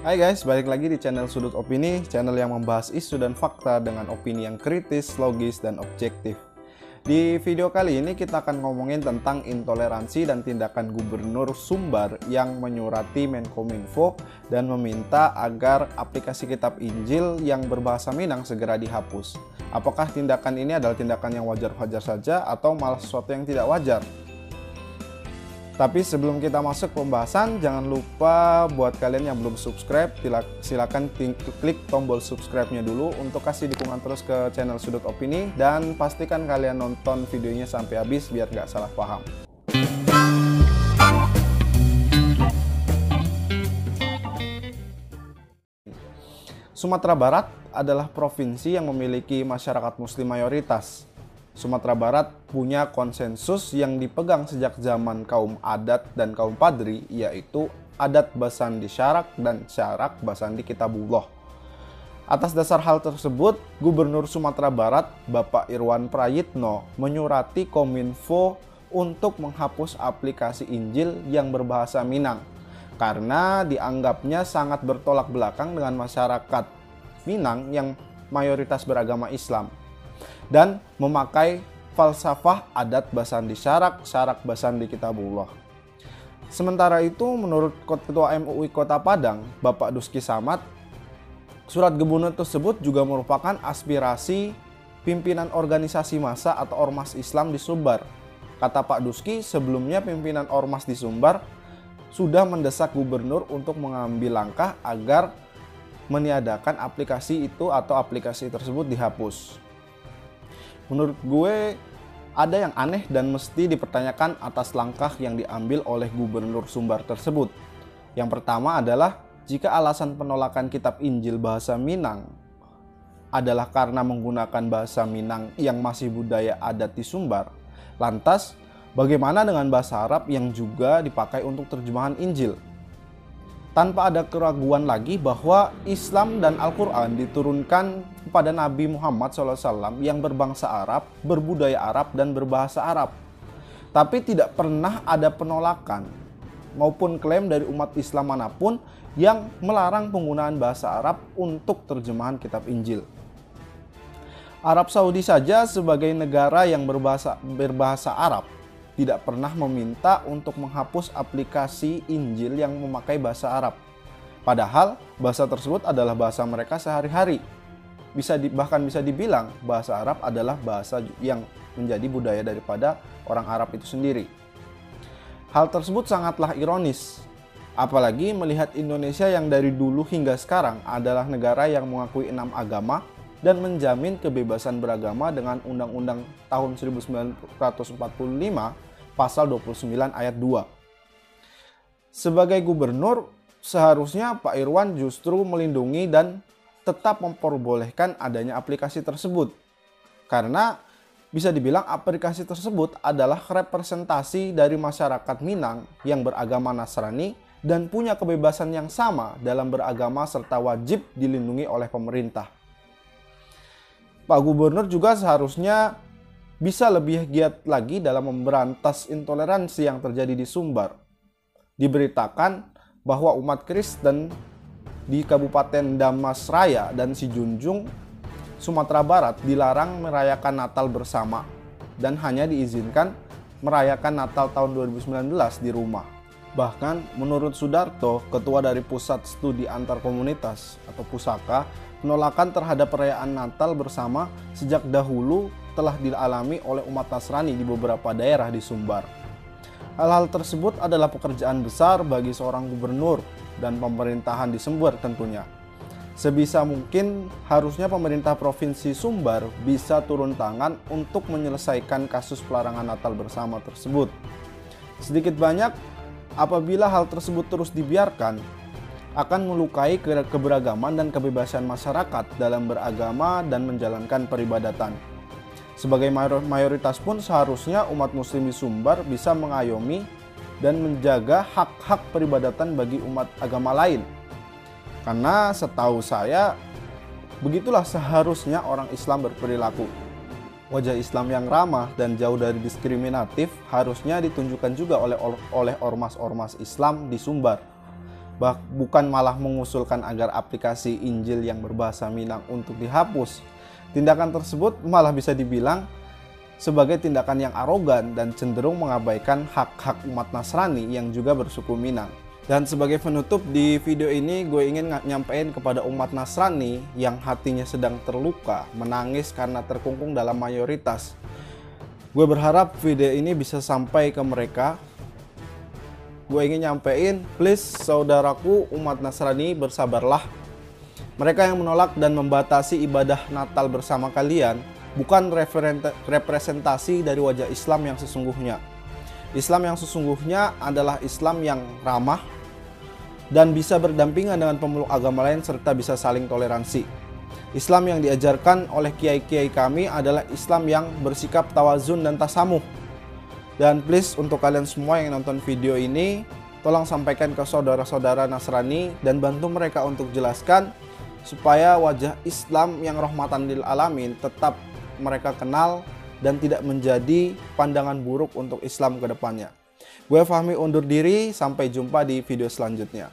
Hai guys, balik lagi di channel Sudut Opini, channel yang membahas isu dan fakta dengan opini yang kritis, logis, dan objektif. Di video kali ini kita akan ngomongin tentang intoleransi dan tindakan Gubernur Sumbar yang menyurati Menkominfo dan meminta agar aplikasi Kitab Injil yang berbahasa Minang segera dihapus. Apakah tindakan ini adalah tindakan yang wajar-wajar saja atau malah sesuatu yang tidak wajar? Tapi sebelum kita masuk pembahasan, jangan lupa buat kalian yang belum subscribe, silakan klik tombol subscribe-nya dulu untuk kasih dukungan terus ke channel Sudut Opini, dan pastikan kalian nonton videonya sampai habis biar gak salah paham. Sumatera Barat adalah provinsi yang memiliki masyarakat muslim mayoritas. Sumatera Barat punya konsensus yang dipegang sejak zaman kaum adat dan kaum padri, yaitu adat Basandi Syarak dan Syarak Basandi Kitabullah. Atas dasar hal tersebut, Gubernur Sumatera Barat, Bapak Irwan Prayitno, menyurati Kominfo untuk menghapus aplikasi Injil yang berbahasa Minang, karena dianggapnya sangat bertolak belakang dengan masyarakat Minang yang mayoritas beragama Islam dan memakai falsafah adat Basandi Syarak, Syarak Basandi Kitabullah. Sementara itu, menurut Ketua MUI Kota Padang, Bapak Duski Samad, surat gubernur tersebut juga merupakan aspirasi pimpinan organisasi massa atau ormas Islam di Sumbar. Kata Pak Duski, sebelumnya pimpinan ormas di Sumbar sudah mendesak gubernur untuk mengambil langkah agar meniadakan aplikasi itu atau aplikasi tersebut dihapus. Menurut gue, ada yang aneh dan mesti dipertanyakan atas langkah yang diambil oleh Gubernur Sumbar tersebut. Yang pertama adalah, jika alasan penolakan Kitab Injil bahasa Minang adalah karena menggunakan bahasa Minang yang masih budaya adat di Sumbar, lantas bagaimana dengan bahasa Arab yang juga dipakai untuk terjemahan Injil? Tanpa ada keraguan lagi bahwa Islam dan Al-Quran diturunkan kepada Nabi Muhammad SAW yang berbangsa Arab, berbudaya Arab, dan berbahasa Arab. Tapi tidak pernah ada penolakan maupun klaim dari umat Islam manapun yang melarang penggunaan bahasa Arab untuk terjemahan Kitab Injil. Arab Saudi saja sebagai negara yang berbahasa Arab tidak pernah meminta untuk menghapus aplikasi Injil yang memakai bahasa Arab. Padahal bahasa tersebut adalah bahasa mereka sehari-hari. Bahkan bisa dibilang bahasa Arab adalah bahasa yang menjadi budaya daripada orang Arab itu sendiri. Hal tersebut sangatlah ironis. Apalagi melihat Indonesia yang dari dulu hingga sekarang adalah negara yang mengakui 6 agama dan menjamin kebebasan beragama dengan Undang-Undang tahun 1945 pasal 29 ayat 2. Sebagai gubernur, seharusnya Pak Irwan justru melindungi dan tetap memperbolehkan adanya aplikasi tersebut. Karena bisa dibilang aplikasi tersebut adalah representasi dari masyarakat Minang yang beragama Nasrani dan punya kebebasan yang sama dalam beragama serta wajib dilindungi oleh pemerintah. Pak Gubernur juga seharusnya bisa lebih giat lagi dalam memberantas intoleransi yang terjadi di Sumbar. Diberitakan bahwa umat Kristen di Kabupaten Damasraya dan Sijunjung, Sumatera Barat dilarang merayakan Natal bersama dan hanya diizinkan merayakan Natal tahun 2019 di rumah. Bahkan menurut Sudarto, ketua dari Pusat Studi Antar Komunitas atau Pusaka, penolakan terhadap perayaan Natal bersama sejak dahulu telah dialami oleh umat Nasrani di beberapa daerah di Sumbar. Hal-hal tersebut adalah pekerjaan besar bagi seorang gubernur dan pemerintahan di Sumbar tentunya. Sebisa mungkin harusnya pemerintah Provinsi Sumbar bisa turun tangan untuk menyelesaikan kasus pelarangan Natal bersama tersebut. Sedikit banyak, apabila hal tersebut terus dibiarkan, akan melukai keberagaman dan kebebasan masyarakat dalam beragama dan menjalankan peribadatan. Sebagai mayoritas pun seharusnya umat muslim di Sumbar bisa mengayomi dan menjaga hak-hak peribadatan bagi umat agama lain. Karena setahu saya, begitulah seharusnya orang Islam berperilaku. Wajah Islam yang ramah dan jauh dari diskriminatif harusnya ditunjukkan juga oleh ormas-ormas Islam di Sumbar. bukan malah mengusulkan agar aplikasi Injil yang berbahasa Minang untuk dihapus. Tindakan tersebut malah bisa dibilang sebagai tindakan yang arogan dan cenderung mengabaikan hak-hak umat Nasrani yang juga bersuku Minang. Dan sebagai penutup di video ini, gue ingin nyampein kepada umat Nasrani yang hatinya sedang terluka, menangis karena terkungkung dalam mayoritas. Gue berharap video ini bisa sampai ke mereka. Gue ingin nyampein, please saudaraku umat Nasrani, bersabarlah. Mereka yang menolak dan membatasi ibadah Natal bersama kalian bukan representasi dari wajah Islam yang sesungguhnya. Islam yang sesungguhnya adalah Islam yang ramah dan bisa berdampingan dengan pemeluk agama lain serta bisa saling toleransi. Islam yang diajarkan oleh kiai-kiai kami adalah Islam yang bersikap tawazun dan tasamuh. Dan please untuk kalian semua yang nonton video ini, tolong sampaikan ke saudara-saudara Nasrani dan bantu mereka untuk jelaskan supaya wajah Islam yang rahmatan lil alamin tetap mereka kenal dan tidak menjadi pandangan buruk untuk Islam ke depannya. Gue Fahmi undur diri, sampai jumpa di video selanjutnya.